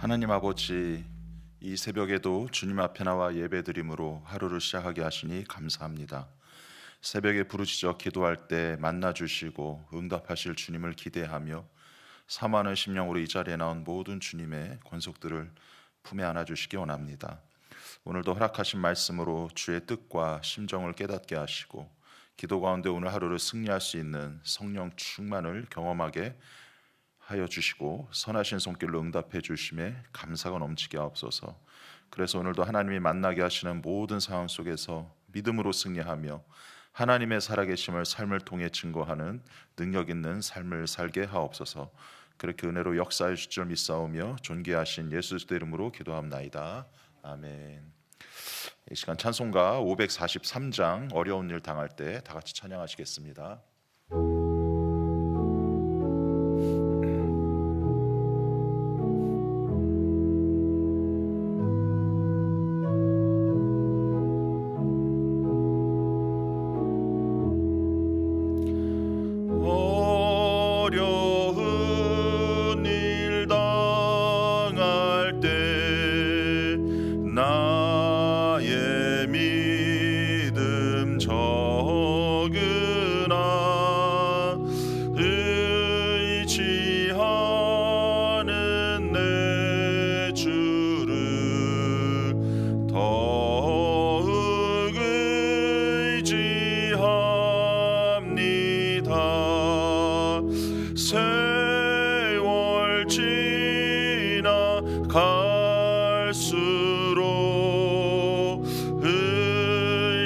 하나님 아버지, 이 새벽에도 주님 앞에 나와 예배드림으로 하루를 시작하게 하시니 감사합니다. 새벽에 부르짖어 기도할 때 만나주시고 응답하실 주님을 기대하며 사모하는 심령으로 이 자리에 나온 모든 주님의 권속들을 품에 안아주시기 원합니다. 오늘도 허락하신 말씀으로 주의 뜻과 심정을 깨닫게 하시고 기도 가운데 오늘 하루를 승리할 수 있는 성령 충만을 경험하게 하여 주시고 선하신 손길로 응답해 주심에 감사가 넘치게 하옵소서. 그래서 오늘도 하나님이 만나게 하시는 모든 상황 속에서 믿음으로 승리하며 하나님의 살아계심을 삶을 통해 증거하는 능력 있는 삶을 살게 하옵소서. 그렇게 은혜로 역사해 주실 줄 믿사오며 존귀하신 예수 그리스도 이름으로 기도합나이다. 아멘. 이 시간 찬송가 543장 어려운 일 당할 때 다 같이 찬양하시겠습니다. 어려운 일 당할 때 나의 믿음 적으나 의지하는 내 주를 더욱 의지합니다. 세월 지나 갈수록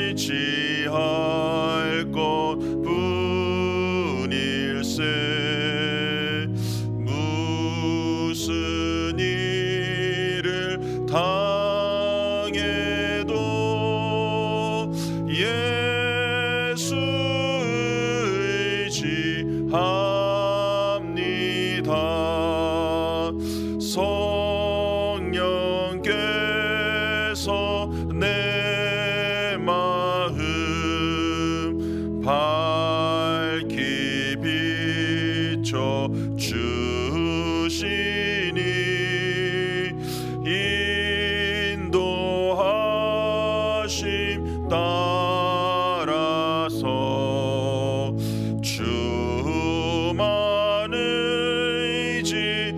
의지할 것뿐일세. 무슨 일을 당해도 예수 의지합니다. 성령께서 내 마음 밝히 비춰 주시니 인도하심 따라서 주만 의지합니다.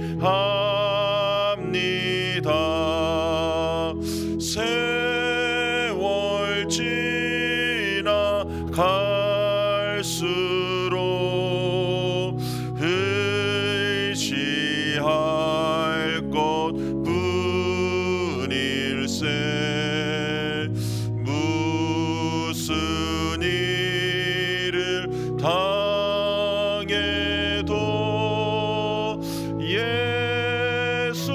세월 지나 갈수록 의지할 것뿐일세. 무슨 일을 당해도 예수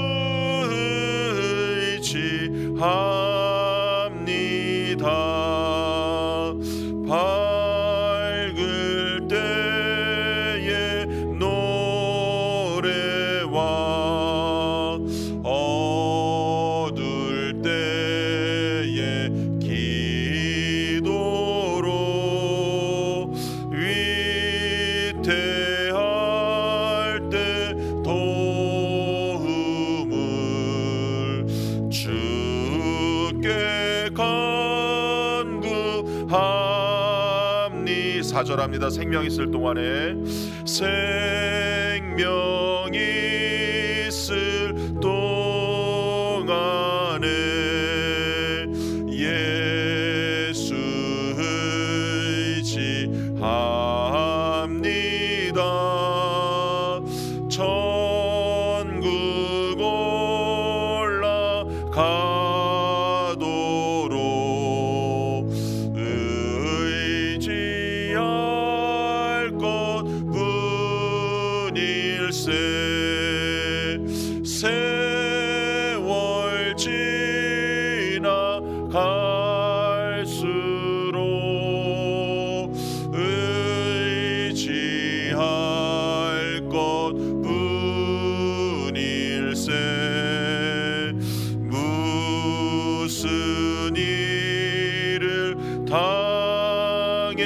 의지합니다. 밝을 때의 노래와 어두울 때의 기도로 위태할 때 도움을 주께 간구합니. 4절합니다. 생명 있을 동안에 생명 있을 동안에 예수 의지합니다. 천국 올라가도록 의지할 것뿐일세. 세월 지나 갈수록 의지할 것뿐일세. 무슨 일을 당해도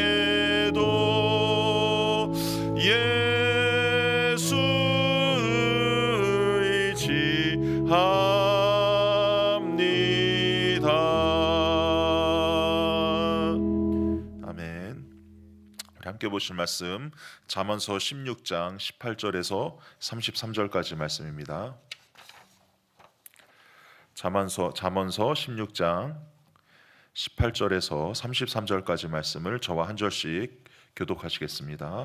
예수 의지합니다. 함께 보실 말씀 잠언서 16장 18절에서 33절까지 말씀입니다. 잠언서 16장 18절에서 33절까지 말씀을 저와 한 절씩 교독하시겠습니다.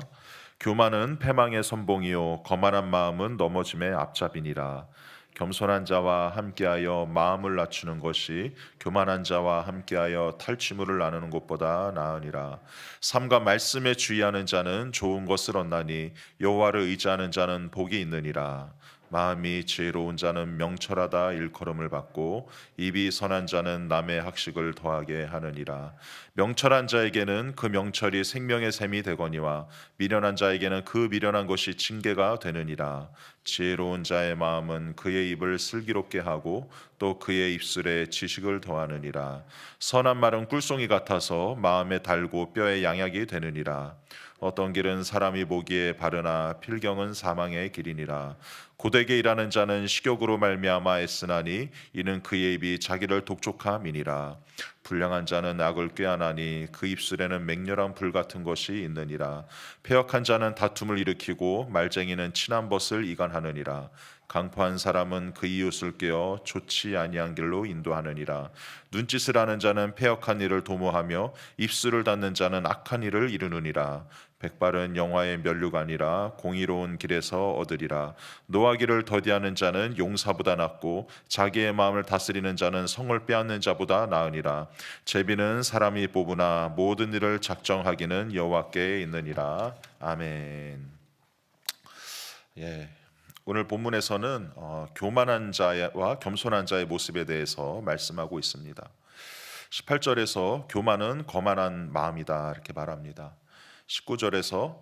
교만은 패망의 선봉이요 거만한 마음은 넘어짐의 앞잡이니라. 겸손한 자와 함께하여 마음을 낮추는 것이 교만한 자와 함께하여 탈취물을 나누는 것보다 나으니라. 삼가 말씀에 주의하는 자는 좋은 것을 얻나니 여호와를 의지하는 자는 복이 있느니라. 마음이 지혜로운 자는 명철하다 일컬음을 받고 입이 선한 자는 남의 학식을 더하게 하느니라. 명철한 자에게는 그 명철이 생명의 샘이 되거니와 미련한 자에게는 그 미련한 것이 징계가 되느니라. 지혜로운 자의 마음은 그의 입을 슬기롭게 하고 또 그의 입술에 지식을 더하느니라. 선한 말은 꿀송이 같아서 마음에 달고 뼈에 양약이 되느니라. 어떤 길은 사람이 보기에 바르나 필경은 사망의 길이니라. 고되게 일하는 자는 식욕으로 말미암아 애쓰나니 이는 그의 입이 자기를 독촉함이니라. 불량한 자는 악을 꾀하나니 그 입술에는 맹렬한 불 같은 것이 있느니라. 패역한 자는 다툼을 일으키고 말쟁이는 친한 벗을 이간하느니라. 강포한 사람은 그 이웃을 꾀어 좋지 아니한 길로 인도하느니라. 눈짓을 하는 자는 패역한 일을 도모하며 입술을 닫는 자는 악한 일을 이루느니라. 백발은 영화의 면류관이라 공의로운 길에서 얻으리라. 노하기를 더디하는 자는 용사보다 낫고 자기의 마음을 다스리는 자는 성을 빼앗는 자보다 나으니라. 제비는 사람이 뽑으나 모든 일을 작정하기는 여호와께 있느니라. 아멘. 오늘 본문에서는 교만한 자와 겸손한 자의 모습에 대해서 말씀하고 있습니다. 18절에서 교만은 거만한 마음이다 이렇게 말합니다. 19절에서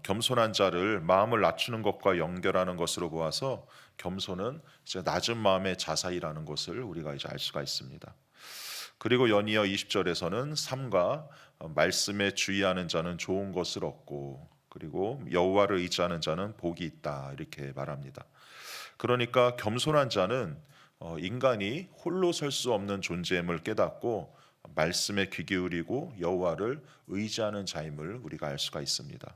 겸손한 자를 마음을 낮추는 것과 연결하는 것으로 보아서 겸손은 이제 낮은 마음의 자사이라는 것을 우리가 이제 알 수가 있습니다. 그리고 연이어 20절에서는 삼가 말씀에 주의하는 자는 좋은 것을 얻고 그리고 여호와를 의지하는 자는 복이 있다 이렇게 말합니다. 그러니까 겸손한 자는 인간이 홀로 설 수 없는 존재임을 깨닫고 말씀에 귀 기울이고 여호와를 의지하는 자임을 우리가 알 수가 있습니다.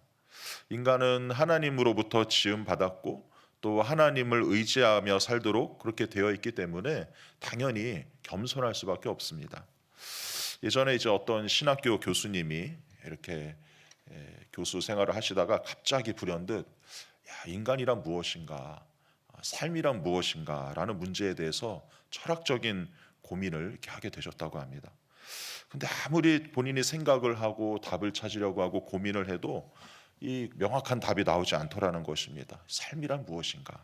인간은 하나님으로부터 지음 받았고 또 하나님을 의지하며 살도록 그렇게 되어 있기 때문에 당연히 겸손할 수밖에 없습니다. 예전에 이제 어떤 신학교 교수님이 이렇게 교수 생활을 하시다가 갑자기 불현듯 인간이란 무엇인가, 삶이란 무엇인가 라는 문제에 대해서 철학적인 고민을 이렇게 하게 되셨다고 합니다. 근데 아무리 본인이 생각을 하고 답을 찾으려고 하고 고민을 해도 이 명확한 답이 나오지 않더라는 것입니다. 삶이란 무엇인가.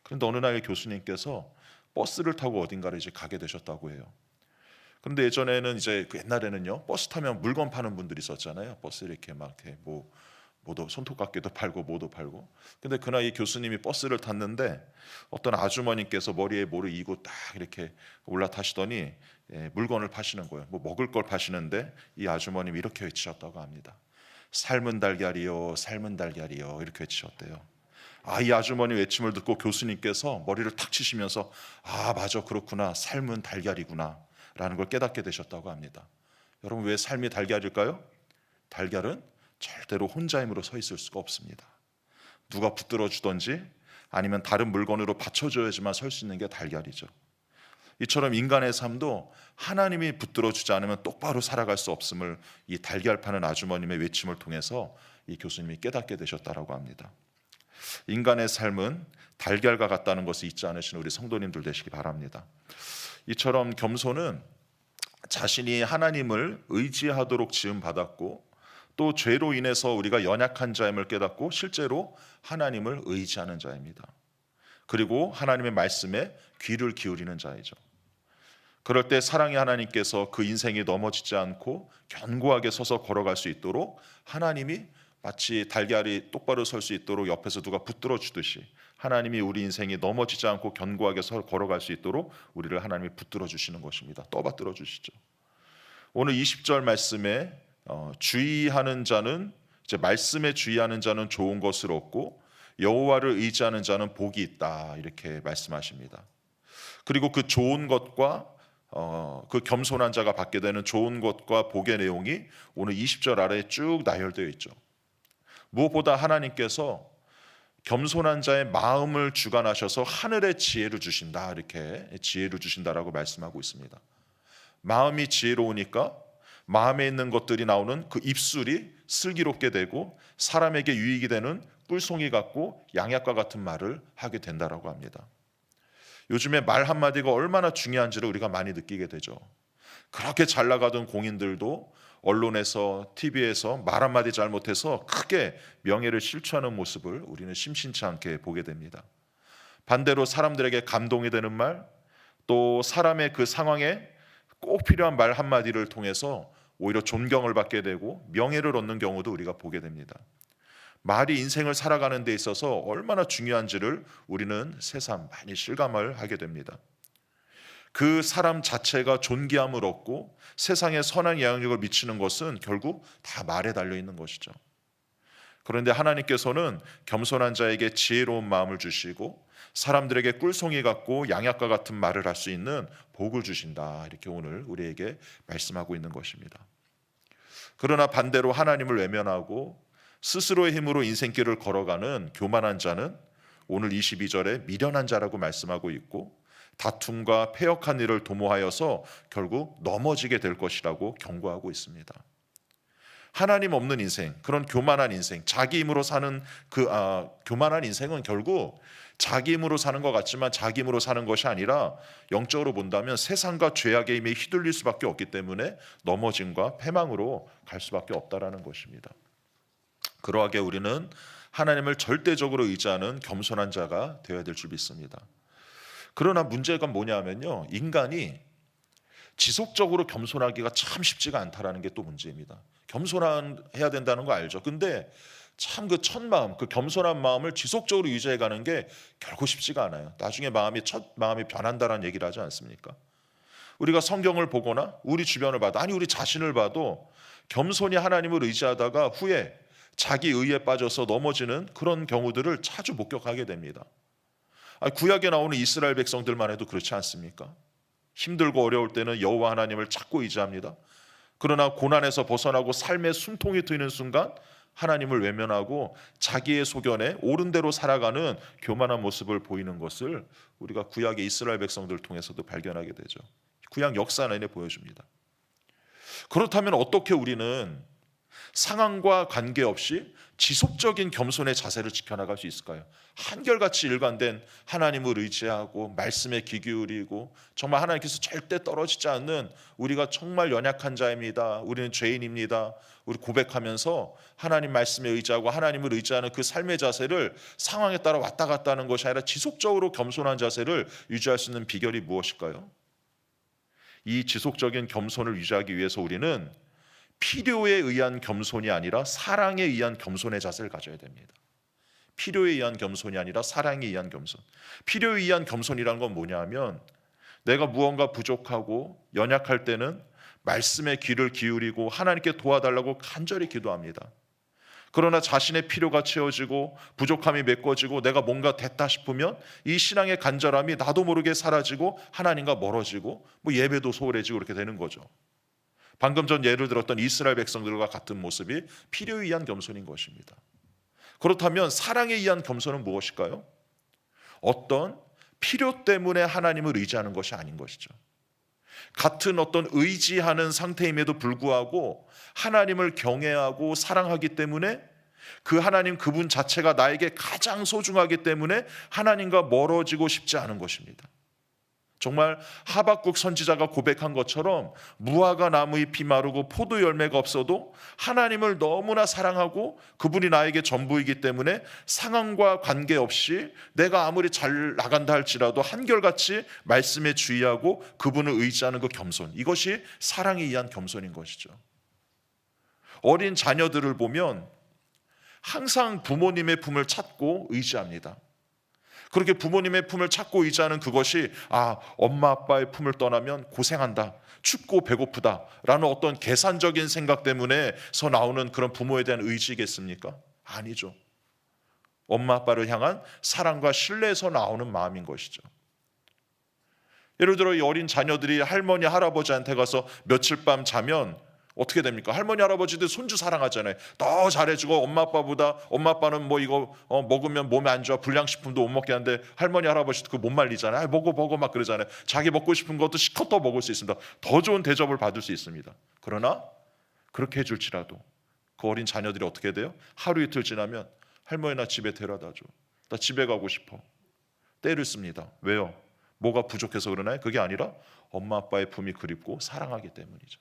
그런데 어느 날 교수님께서 버스를 타고 어딘가를 이제 가게 되셨다고 해요. 그런데 예전에는 이제 옛날에는요 버스 타면 물건 파는 분들이 있었잖아요. 버스 이렇게 막 이렇게 뭐도 손톱깎이도 팔고 뭐도 팔고. 근데 그날 이 교수님이 버스를 탔는데 어떤 아주머니께서 머리에 뭐를 이고 딱 이렇게 올라타시더니 물건을 파시는 거예요. 뭐 먹을 걸 파시는데 이 아주머님이 이렇게 외치셨다고 합니다. 삶은 달걀이요, 삶은 달걀이요 이렇게 외치셨대요. 이 아주머니 외침을 듣고 교수님께서 머리를 탁 치시면서 맞아 그렇구나 삶은 달걀이구나 라는 걸 깨닫게 되셨다고 합니다. 여러분 왜 삶이 달걀일까요? 달걀은 절대로 혼자 힘으로 서 있을 수가 없습니다. 누가 붙들어 주든지 아니면 다른 물건으로 받쳐줘야지만 설 수 있는 게 달걀이죠. 이처럼 인간의 삶도 하나님이 붙들어 주지 않으면 똑바로 살아갈 수 없음을 이 달걀 파는 아주머님의 외침을 통해서 이 교수님이 깨닫게 되셨다라고 합니다. 인간의 삶은 달걀과 같다는 것을 잊지 않으시는 우리 성도님들 되시기 바랍니다. 이처럼 겸손은 자신이 하나님을 의지하도록 지음 받았고 또 죄로 인해서 우리가 연약한 자임을 깨닫고 실제로 하나님을 의지하는 자입니다. 그리고 하나님의 말씀에 귀를 기울이는 자이죠. 그럴 때 사랑의 하나님께서 그 인생이 넘어지지 않고 견고하게 서서 걸어갈 수 있도록 하나님이 마치 달걀이 똑바로 설 수 있도록 옆에서 누가 붙들어 주듯이 하나님이 우리 인생이 넘어지지 않고 견고하게 걸어갈 수 있도록 우리를 하나님이 붙들어 주시는 것입니다. 떠받들어 주시죠. 오늘 20절 말씀에 주의하는 자는 이제 말씀에 주의하는 자는 좋은 것을 얻고 여호와를 의지하는 자는 복이 있다 이렇게 말씀하십니다. 그리고 그 좋은 것과 그 겸손한 자가 받게 되는 좋은 것과 복의 내용이 오늘 20절 아래에 쭉 나열되어 있죠. 무엇보다 하나님께서 겸손한 자의 마음을 주관하셔서 하늘의 지혜를 주신다, 이렇게 지혜를 주신다라고 말씀하고 있습니다. 마음이 지혜로우니까 마음에 있는 것들이 나오는 그 입술이 슬기롭게 되고 사람에게 유익이 되는 꿀송이 같고 양약과 같은 말을 하게 된다라고 합니다. 요즘에 말 한마디가 얼마나 중요한지를 우리가 많이 느끼게 되죠. 그렇게 잘 나가던 공인들도 언론에서, TV에서 말 한마디 잘못해서 크게 명예를 실추하는 모습을 우리는 심심치 않게 보게 됩니다. 반대로 사람들에게 감동이 되는 말, 또 사람의 그 상황에 꼭 필요한 말 한마디를 통해서 오히려 존경을 받게 되고 명예를 얻는 경우도 우리가 보게 됩니다. 말이 인생을 살아가는 데 있어서 얼마나 중요한지를 우리는 새삼 많이 실감을 하게 됩니다. 그 사람 자체가 존귀함을 얻고 세상에 선한 영향력을 미치는 것은 결국 다 말에 달려 있는 것이죠. 그런데 하나님께서는 겸손한 자에게 지혜로운 마음을 주시고 사람들에게 꿀송이 같고 양약과 같은 말을 할 수 있는 복을 주신다, 이렇게 오늘 우리에게 말씀하고 있는 것입니다. 그러나 반대로 하나님을 외면하고 스스로의 힘으로 인생길을 걸어가는 교만한 자는 오늘 22절에 미련한 자라고 말씀하고 있고 다툼과 패역한 일을 도모하여서 결국 넘어지게 될 것이라고 경고하고 있습니다. 하나님 없는 인생, 그런 교만한 인생, 자기 힘으로 사는 교만한 인생은 결국 자기 힘으로 사는 것 같지만 자기 힘으로 사는 것이 아니라 영적으로 본다면 세상과 죄악의 힘에 휘둘릴 수밖에 없기 때문에 넘어짐과 패망으로 갈 수밖에 없다라는 것입니다. 그러하게 우리는 하나님을 절대적으로 의지하는 겸손한 자가 되어야 될 줄 믿습니다. 그러나 문제가 뭐냐면요, 인간이 지속적으로 겸손하기가 참 쉽지가 않다라는 게 또 문제입니다. 겸손해야 된다는 거 알죠? 근데 참 그 첫 마음, 그 겸손한 마음을 지속적으로 유지해 가는 게 결코 쉽지가 않아요. 나중에 첫 마음이 변한다라는 얘기를 하지 않습니까? 우리가 성경을 보거나 우리 주변을 봐도, 아니 우리 자신을 봐도 겸손히 하나님을 의지하다가 후에 자기 의에 빠져서 넘어지는 그런 경우들을 자주 목격하게 됩니다. 구약에 나오는 이스라엘 백성들만 해도 그렇지 않습니까? 힘들고 어려울 때는 여호와 하나님을 찾고 의지합니다. 그러나 고난에서 벗어나고 삶의 숨통이 트이는 순간 하나님을 외면하고 자기의 소견에 옳은 대로 살아가는 교만한 모습을 보이는 것을 우리가 구약의 이스라엘 백성들을 통해서도 발견하게 되죠. 구약 역사 내내 보여줍니다. 그렇다면 어떻게 우리는 상황과 관계없이 지속적인 겸손의 자세를 지켜나갈 수 있을까요? 한결같이 일관된 하나님을 의지하고 말씀에 귀 기울이고 정말 하나님께서 절대 떨어지지 않는, 우리가 정말 연약한 자입니다, 우리는 죄인입니다, 우리 고백하면서 하나님 말씀에 의지하고 하나님을 의지하는 그 삶의 자세를 상황에 따라 왔다 갔다 하는 것이 아니라 지속적으로 겸손한 자세를 유지할 수 있는 비결이 무엇일까요? 이 지속적인 겸손을 유지하기 위해서 우리는 필요에 의한 겸손이 아니라 사랑에 의한 겸손의 자세를 가져야 됩니다. 필요에 의한 겸손이 아니라 사랑에 의한 겸손. 필요에 의한 겸손이라는 건 뭐냐 하면 내가 무언가 부족하고 연약할 때는 말씀에 귀를 기울이고 하나님께 도와달라고 간절히 기도합니다. 그러나 자신의 필요가 채워지고 부족함이 메꿔지고 내가 뭔가 됐다 싶으면 이 신앙의 간절함이 나도 모르게 사라지고 하나님과 멀어지고 예배도 소홀해지고 그렇게 되는 거죠. 방금 전 예를 들었던 이스라엘 백성들과 같은 모습이 필요에 의한 겸손인 것입니다. 그렇다면 사랑에 의한 겸손은 무엇일까요? 어떤 필요 때문에 하나님을 의지하는 것이 아닌 것이죠. 같은 어떤 의지하는 상태임에도 불구하고 하나님을 경외하고 사랑하기 때문에 그 하나님 그분 자체가 나에게 가장 소중하기 때문에 하나님과 멀어지고 싶지 않은 것입니다. 정말 하박국 선지자가 고백한 것처럼 무화과 나무 잎이 마르고 포도 열매가 없어도 하나님을 너무나 사랑하고 그분이 나에게 전부이기 때문에 상황과 관계없이 내가 아무리 잘 나간다 할지라도 한결같이 말씀에 주의하고 그분을 의지하는 그 겸손, 이것이 사랑에 의한 겸손인 것이죠. 어린 자녀들을 보면 항상 부모님의 품을 찾고 의지합니다. 그렇게 부모님의 품을 찾고 의지하는 그것이 엄마 아빠의 품을 떠나면 고생한다, 춥고 배고프다 라는 어떤 계산적인 생각 때문에서 나오는 그런 부모에 대한 의지겠습니까? 아니죠. 엄마 아빠를 향한 사랑과 신뢰에서 나오는 마음인 것이죠. 예를 들어 이 어린 자녀들이 할머니 할아버지한테 가서 며칠 밤 자면 어떻게 됩니까? 할머니 할아버지들 손주 사랑하잖아요. 더 잘해주고 엄마 아빠는 뭐 이거 먹으면 몸에 안 좋아 불량식품도 못 먹게 하는데 할머니 할아버지도 그거 못 말리잖아요. 아, 먹어 막 그러잖아요. 자기 먹고 싶은 것도 실컷 더 먹을 수 있습니다. 더 좋은 대접을 받을 수 있습니다. 그러나 그렇게 해줄지라도 그 어린 자녀들이 어떻게 돼요? 하루 이틀 지나면 할머니 나 집에 데려다 줘. 나 집에 가고 싶어. 떼를 씁니다. 왜요? 뭐가 부족해서 그러나요? 그게 아니라 엄마 아빠의 품이 그립고 사랑하기 때문이죠.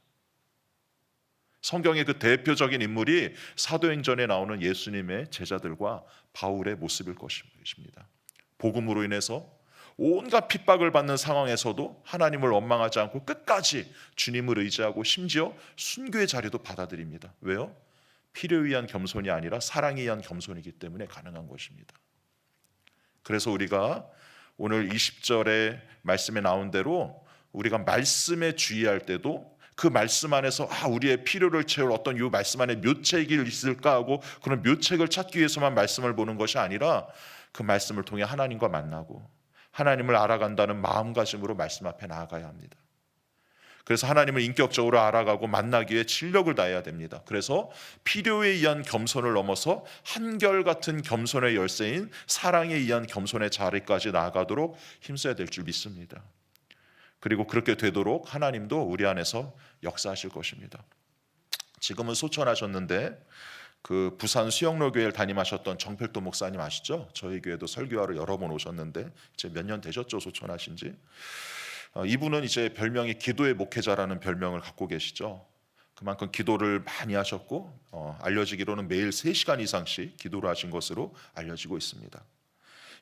성경의 그 대표적인 인물이 사도행전에 나오는 예수님의 제자들과 바울의 모습일 것입니다. 복음으로 인해서 온갖 핍박을 받는 상황에서도 하나님을 원망하지 않고 끝까지 주님을 의지하고 심지어 순교의 자리도 받아들입니다. 왜요? 필요에 의한 겸손이 아니라 사랑에 의한 겸손이기 때문에 가능한 것입니다. 그래서 우리가 오늘 20절의 말씀에 나온 대로 우리가 말씀에 주의할 때도 그 말씀 안에서 우리의 필요를 채울 어떤 이 말씀 안에 묘책이 있을까 하고 그런 묘책을 찾기 위해서만 말씀을 보는 것이 아니라 그 말씀을 통해 하나님과 만나고 하나님을 알아간다는 마음가짐으로 말씀 앞에 나아가야 합니다. 그래서 하나님을 인격적으로 알아가고 만나기 위해 진력을 다해야 됩니다. 그래서 필요에 의한 겸손을 넘어서 한결같은 겸손의 열쇠인 사랑에 의한 겸손의 자리까지 나아가도록 힘써야 될 줄 믿습니다. 그리고 그렇게 되도록 하나님도 우리 안에서 역사하실 것입니다. 지금은 소천하셨는데 그 부산 수영로 교회를 담임하셨던 정필도 목사님 아시죠? 저희 교회도 설교하러 여러 번 오셨는데 이제 몇 년 되셨죠, 소천하신 지. 이분은 이제 별명이 기도의 목회자라는 별명을 갖고 계시죠. 그만큼 기도를 많이 하셨고 알려지기로는 매일 3시간 이상씩 기도를 하신 것으로 알려지고 있습니다.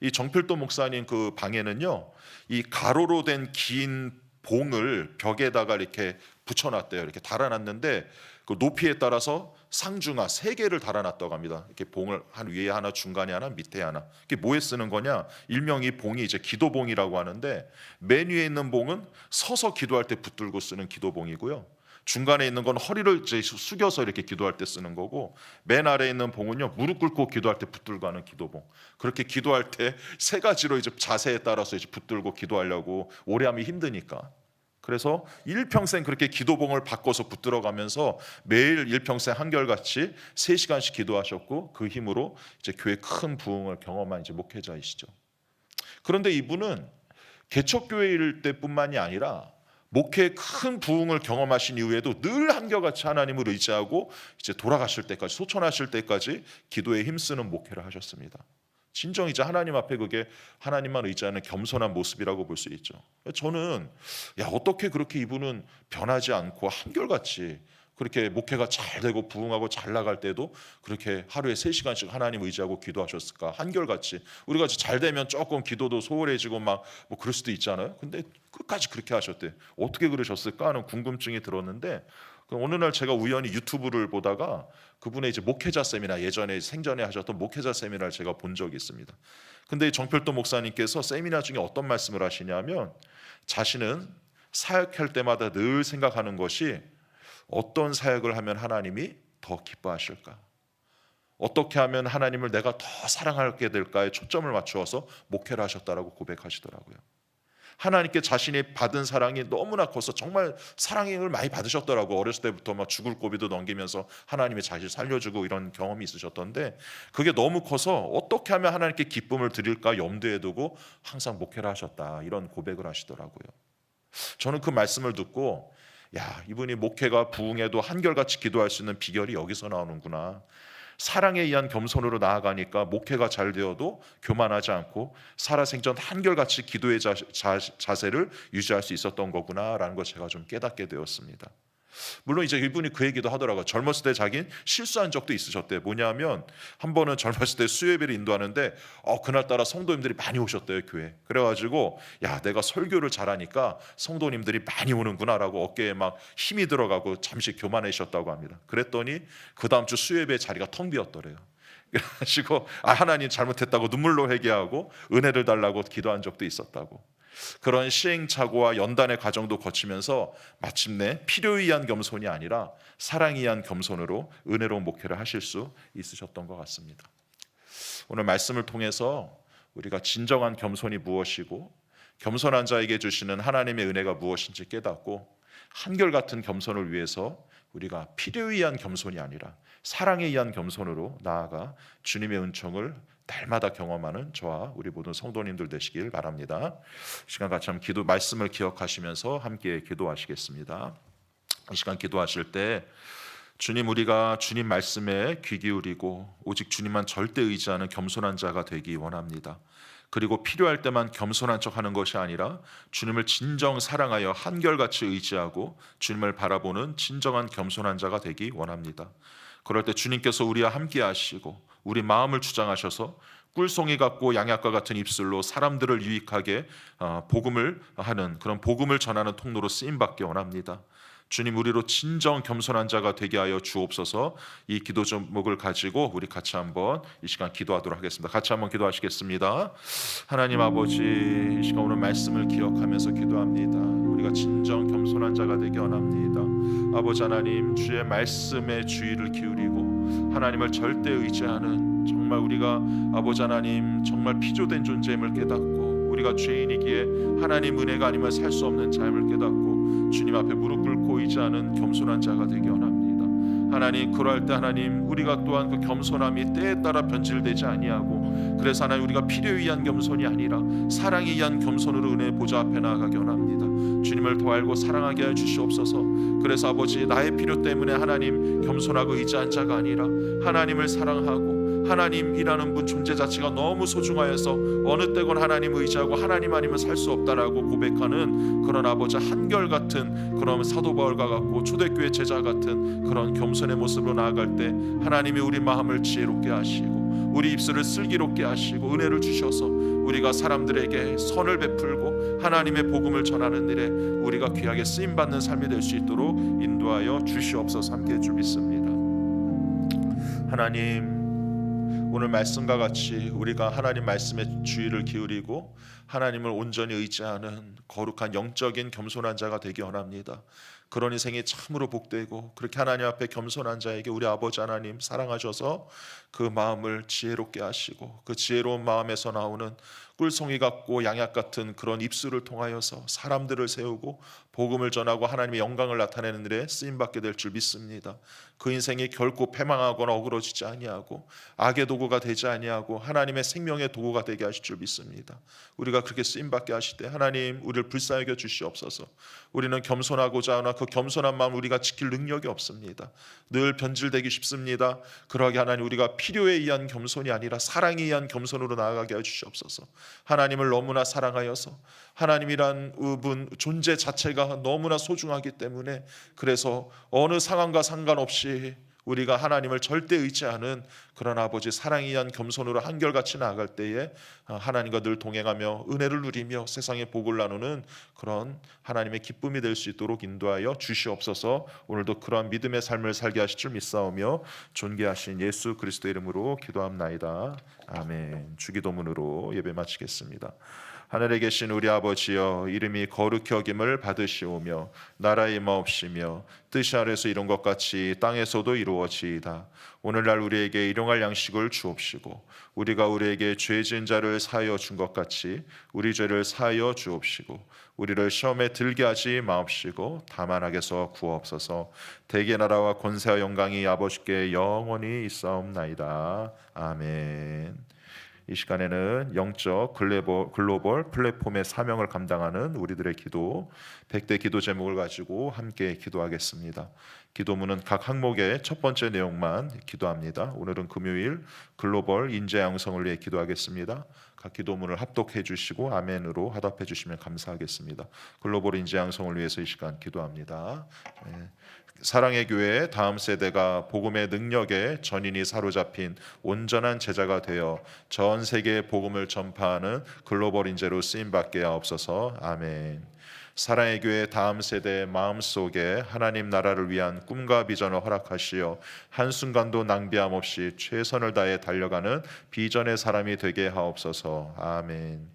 이 정필도 목사님 그 방에는요, 이 가로로 된 긴 봉을 벽에다가 이렇게 붙여놨대요. 이렇게 달아놨는데 그 높이에 따라서 상중하 3개를 달아놨다고 합니다. 이렇게 봉을 한 위에 하나, 중간에 하나, 밑에 하나. 이게 뭐에 쓰는 거냐? 일명 이 봉이 이제 기도봉이라고 하는데 맨 위에 있는 봉은 서서 기도할 때 붙들고 쓰는 기도봉이고요. 중간에 있는 건 허리를 이제 숙여서 이렇게 기도할 때 쓰는 거고 맨 아래에 있는 봉은요 무릎 꿇고 기도할 때 붙들고 하는 기도봉. 그렇게 기도할 때 3가지로 이제 자세에 따라서 이제 붙들고 기도하려고 오래 하면 힘드니까. 그래서 일평생 그렇게 기도봉을 바꿔서 붙들어가면서 매일 일평생 한결같이 3시간씩 기도하셨고 그 힘으로 이제 교회 큰 부흥을 경험한 이제 목회자이시죠. 그런데 이분은 개척교회일 때뿐만이 아니라 목회의 큰 부흥을 경험하신 이후에도 늘 한결같이 하나님을 의지하고 이제 돌아가실 때까지 소천하실 때까지 기도에 힘쓰는 목회를 하셨습니다. 진정 이제 하나님 앞에 그게 하나님만 의지하는 겸손한 모습이라고 볼 수 있죠. 저는 어떻게 그렇게 이분은 변하지 않고 한결같이 그렇게 목회가 잘 되고 부흥하고 잘 나갈 때도 그렇게 하루에 3시간씩 하나님 의지하고 기도하셨을까? 한결같이 우리가 잘 되면 조금 기도도 소홀해지고 막 뭐 그럴 수도 있잖아요. 근데 끝까지 그렇게 하셨대. 어떻게 그러셨을까 하는 궁금증이 들었는데 어느 날 제가 우연히 유튜브를 보다가 그분의 이제 목회자 세미나 예전에 생전에 하셨던 목회자 세미나를 제가 본 적이 있습니다. 근데 정필도 목사님께서 세미나 중에 어떤 말씀을 하시냐면 자신은 사역할 때마다 늘 생각하는 것이 어떤 사역을 하면 하나님이 더 기뻐하실까? 어떻게 하면 하나님을 내가 더 사랑하게 될까에 초점을 맞추어서 목회를 하셨다라고 고백하시더라고요. 하나님께 자신이 받은 사랑이 너무나 커서 정말 사랑을 많이 받으셨더라고. 어렸을 때부터 막 죽을 고비도 넘기면서 하나님이 자신 살려주고 이런 경험이 있으셨던데 그게 너무 커서 어떻게 하면 하나님께 기쁨을 드릴까 염두에 두고 항상 목회를 하셨다 이런 고백을 하시더라고요. 저는 그 말씀을 듣고 이분이 목회가 부흥해도 한결같이 기도할 수 있는 비결이 여기서 나오는구나. 사랑에 의한 겸손으로 나아가니까 목회가 잘 되어도 교만하지 않고 살아생전 한결같이 기도의 자세를 유지할 수 있었던 거구나라는 걸 제가 좀 깨닫게 되었습니다. 물론 이제 이분이 그 얘기도 하더라고요. 젊었을 때 자기는 실수한 적도 있으셨대요. 뭐냐면 한 번은 젊었을 때 수요예배를 인도하는데 그날따라 성도님들이 많이 오셨대요, 교회. 그래가지고 내가 설교를 잘하니까 성도님들이 많이 오는구나 라고 어깨에 막 힘이 들어가고 잠시 교만해지셨다고 합니다. 그랬더니 그 다음 주 수요예배 자리가 텅 비었더래요. 그래가지고 하나님 잘못했다고 눈물로 회개하고 은혜를 달라고 기도한 적도 있었다고. 그런 시행착오와 연단의 과정도 거치면서 마침내 필요에 의한 겸손이 아니라 사랑에 의한 겸손으로 은혜로운 목회를 하실 수 있으셨던 것 같습니다. 오늘 말씀을 통해서 우리가 진정한 겸손이 무엇이고 겸손한 자에게 주시는 하나님의 은혜가 무엇인지 깨닫고 한결같은 겸손을 위해서 우리가 필요에 의한 겸손이 아니라 사랑에 의한 겸손으로 나아가 주님의 은총을 날마다 경험하는 저와 우리 모든 성도님들 되시길 바랍니다. 시간 같이 한번 기도 말씀을 기억하시면서 함께 기도하시겠습니다. 이 시간 기도하실 때 주님, 우리가 주님 말씀에 귀 기울이고 오직 주님만 절대 의지하는 겸손한 자가 되기 원합니다. 그리고 필요할 때만 겸손한 척하는 것이 아니라 주님을 진정 사랑하여 한결같이 의지하고 주님을 바라보는 진정한 겸손한 자가 되기 원합니다. 그럴 때 주님께서 우리와 함께 하시고 우리 마음을 주장하셔서 꿀송이 같고 양약과 같은 입술로 사람들을 유익하게 복음을 하는 그런 복음을 전하는 통로로 쓰임받기 원합니다. 주님, 우리로 진정 겸손한 자가 되게 하여 주옵소서. 이 기도 제목을 가지고 우리 같이 한번 이 시간 기도하도록 하겠습니다. 같이 한번 기도하시겠습니다. 하나님 아버지, 이 시간 오늘 말씀을 기억하면서 기도합니다. 우리가 진정 겸손한 자가 되기 원합니다. 아버지 하나님, 주의 말씀에 주의를 기울이고 하나님을 절대 의지하는, 정말 우리가 아버지 하나님 정말 피조된 존재임을 깨닫고 우리가 죄인이기에 하나님 은혜가 아니면 살 수 없는 자임을 깨닫고 주님 앞에 무릎 꿇고 의지하는 겸손한 자가 되기 원합니다. 하나님, 그럴 때 하나님 우리가 또한 그 겸손함이 때에 따라 변질되지 아니하고, 그래서 하나님 우리가 필요에 의한 겸손이 아니라 사랑에 의한 겸손으로 은혜 보좌 앞에 나아가기 원합니다. 주님을 더 알고 사랑하게 하여 주시옵소서. 그래서 아버지, 나의 필요 때문에 하나님 겸손하고 의지한 자가 아니라 하나님을 사랑하고 하나님이라는 분 존재 자체가 너무 소중하여서 어느 때건 하나님 의지하고 하나님 아니면 살 수 없다라고 고백하는 그런 아버지 한결같은 그런 사도 바울과 같고 초대교회 제자 같은 그런 겸손의 모습으로 나아갈 때 하나님이 우리 마음을 지혜롭게 하시고 우리 입술을 슬기롭게 하시고 은혜를 주셔서 우리가 사람들에게 선을 베풀고 하나님의 복음을 전하는 일에 우리가 귀하게 쓰임받는 삶이 될 수 있도록 인도하여 주시옵소서. 함께 주 믿습니다. 하나님, 오늘 말씀과 같이 우리가 하나님 말씀에 주의를 기울이고 하나님을 온전히 의지하는 거룩한 영적인 겸손한 자가 되기 원합니다. 그런 인생이 참으로 복되고, 그렇게 하나님 앞에 겸손한 자에게 우리 아버지 하나님 사랑하셔서 그 마음을 지혜롭게 하시고 그 지혜로운 마음에서 나오는 꿀송이 같고 양약 같은 그런 입술을 통하여서 사람들을 세우고 복음을 전하고 하나님의 영광을 나타내는 일에 쓰임받게 될 줄 믿습니다. 그 인생이 결코 패망하거나 어그러지지 아니하고 악의 도구가 되지 아니하고 하나님의 생명의 도구가 되게 하실 줄 믿습니다. 우리가 그렇게 쓰임받게 하실 때 하나님 우리를 불쌍히 여겨 주시옵소서. 우리는 겸손하고자 하나 그 겸손한 마음 우리가 지킬 능력이 없습니다. 늘 변질되기 쉽습니다. 그러하게 하나님 우리가 필요에 의한 겸손이 아니라 사랑에 의한 겸손으로 나아가게 하여 주시옵소서. 하나님을 너무나 사랑하여서 하나님이란 분 존재 자체가 너무나 소중하기 때문에, 그래서 어느 상황과 상관없이 우리가 하나님을 절대 의지하는 그런 아버지 사랑에 의한 겸손으로 한결같이 나아갈 때에 하나님과 늘 동행하며 은혜를 누리며 세상의 복을 나누는 그런 하나님의 기쁨이 될 수 있도록 인도하여 주시옵소서. 오늘도 그러한 믿음의 삶을 살게 하실 줄 믿사오며 존귀하신 예수 그리스도의 이름으로 기도합나이다. 아멘. 주기도문으로 예배 마치겠습니다. 하늘에 계신 우리 아버지여, 이름이 거룩히 여김을 받으시오며 나라의 임하옵시며 뜻이 하늘에서 이룬 것 같이 땅에서도 이루어지이다. 오늘날 우리에게 일용할 양식을 주옵시고 우리가 우리에게 죄 지은 자를 사하여 준 것 같이 우리 죄를 사하여 주옵시고 우리를 시험에 들게 하지 마옵시고 다만 악에서 구하옵소서. 대개 나라와 권세와 영광이 아버지께 영원히 있사옵나이다. 아멘. 이 시간에는 영적 글로벌 플랫폼의 사명을 감당하는 우리들의 기도 100대 기도 제목을 가지고 함께 기도하겠습니다. 기도문은 각 항목의 첫 번째 내용만 기도합니다. 오늘은 금요일 글로벌 인재 양성을 위해 기도하겠습니다. 각 기도문을 합독해 주시고 아멘으로 화답해 주시면 감사하겠습니다. 글로벌 인재 양성을 위해서 이 시간 기도합니다. 사랑의 교회 다음 세대가 복음의 능력에 전인이 사로잡힌 온전한 제자가 되어 전 세계에 복음을 전파하는 글로벌 인재로 쓰임받게 하옵소서. 아멘. 사랑의 교회 다음 세대 마음속에 하나님 나라를 위한 꿈과 비전을 허락하시어 한순간도 낭비함 없이 최선을 다해 달려가는 비전의 사람이 되게 하옵소서. 아멘.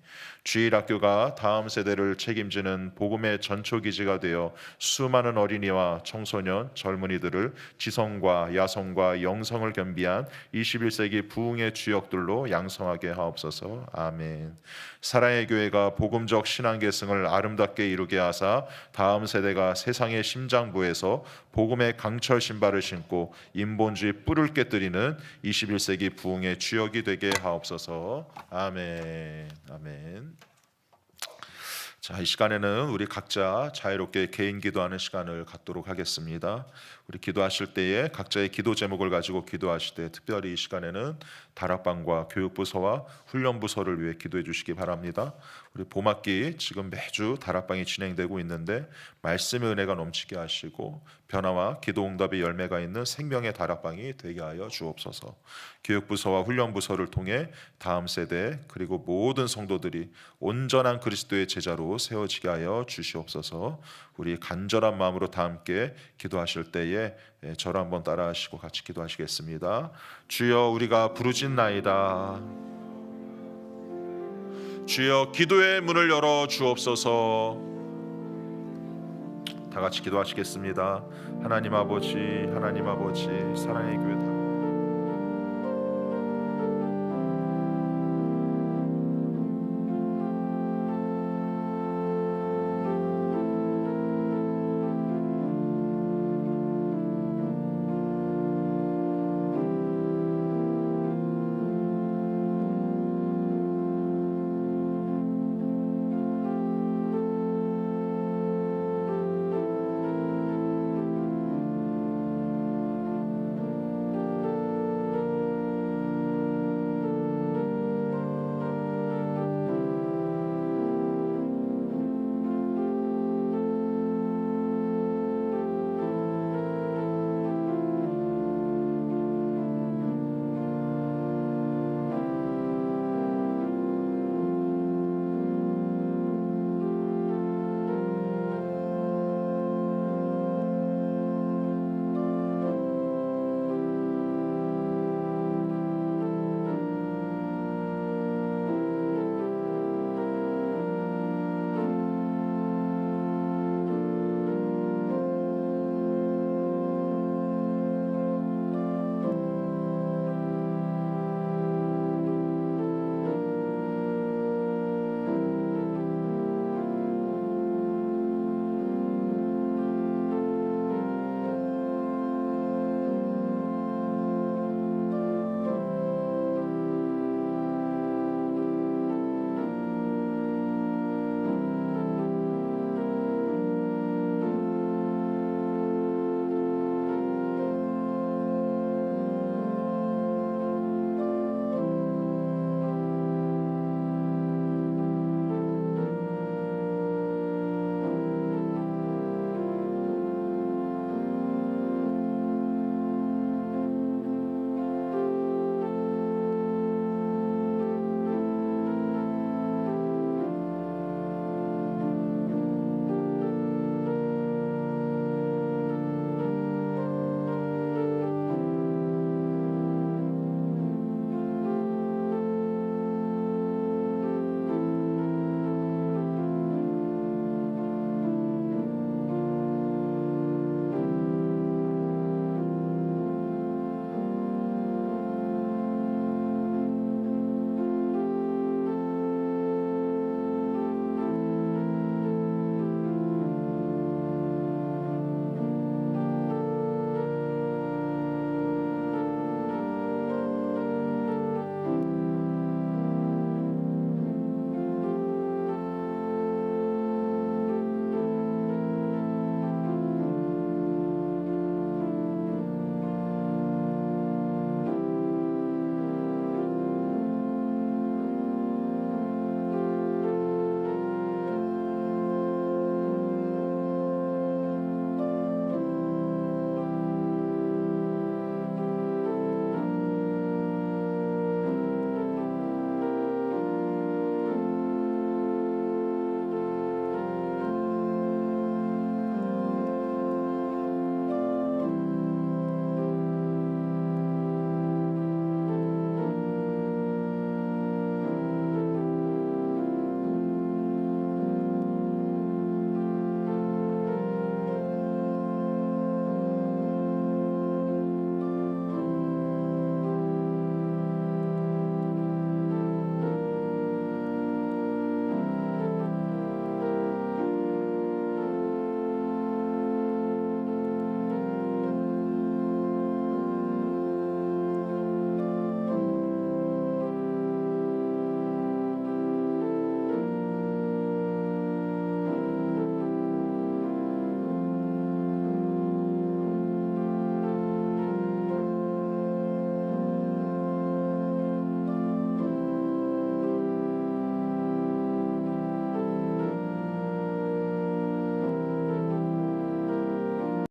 주일학교가 다음 세대를 책임지는 복음의 전초기지가 되어 수많은 어린이와 청소년, 젊은이들을 지성과 야성과 영성을 겸비한 21세기 부흥의 주역들로 양성하게 하옵소서. 아멘. 사랑의 교회가 복음적 신앙 계승을 아름답게 이루게 하사 다음 세대가 세상의 심장부에서 복음의 강철 신발을 신고 인본주의 뿔을 깨뜨리는 21세기 부흥의 주역이 되게 하옵소서. 아멘. 아멘. 자, 이 시간에는 우리 각자 자유롭게 개인 기도하는 시간을 갖도록 하겠습니다. 우리 기도하실 때에 각자의 기도 제목을 가지고 기도하실 때 특별히 이 시간에는 다락방과 교육부서와 훈련부서를 위해 기도해 주시기 바랍니다. 우리 봄학기 지금 매주 다락방이 진행되고 있는데 말씀의 은혜가 넘치게 하시고 변화와 기도 응답의 열매가 있는 생명의 다락방이 되게 하여 주옵소서. 교육부서와 훈련부서를 통해 다음 세대 그리고 모든 성도들이 온전한 그리스도의 제자로 세워지게 하여 주시옵소서. 우리 간절한 마음으로 다 함께 기도하실 때에 저를 한번 따라하시고 같이 기도하시겠습니다. 주여, 우리가 부르짖나이다. 주여, 기도의 문을 열어 주옵소서. 다 같이 기도하시겠습니다. 하나님 아버지, 하나님 아버지, 사랑의 교회